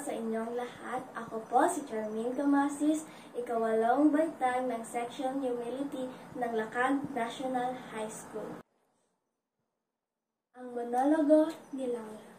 sa inyong lahat. Ako po si Charmaine Camasis, ikawalong baitang ng Section Humility ng Lakag National High School. Ang monologo ni Laura.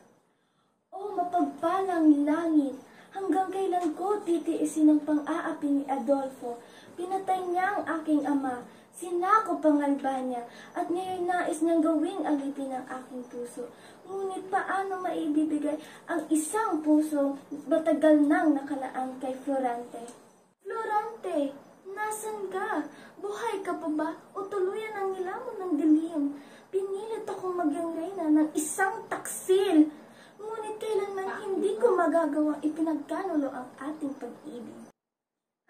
O mapagpalang langit, hanggang kailan ko titiisin ang pang-aapi ni Adolfo? Pinatay niya ang aking ama, sinakop ang Albania, at ngayon nais niyang gawing alipin ang aking puso. Ngunit paano maibibigay ang isang puso matagal nang nakalaan kay Florante? Florante, nasan ka? Buhay ka pa ba? O tuluyan ang nilamon ng dilim? Pinilit akong maging reyna ng isang taksil. Ngunit kailanman hindi ko magagawang ipinagkanulo ang ating pag-ibig.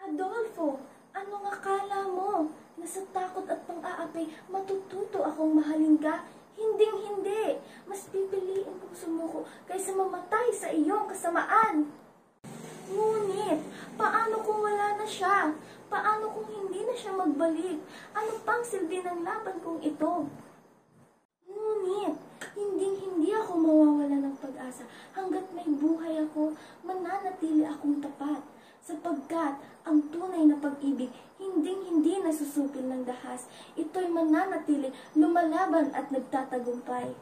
Adolfo, anong akala mo? Na sa takot at pang-aapi, matututo akong mahalin ka? Hinding-hindi. Mas pipiliin kong sumuko kaysa mamatay sa iyong kasamaan. Ngunit, paano kung wala na siya? Paano kung hindi na siya magbalik? Ano pang silbi ng laban kong ito? Ngunit, hinding-hindi ako mawawala ng pag-asa. Hanggat may buhay ako, mananatili akong tapat. Sapagkat ang tunay na pag-ibig, hinding-hindi nasusupil ng dahas. Ito'y mananatili, lumalaban at nagtatagumpay.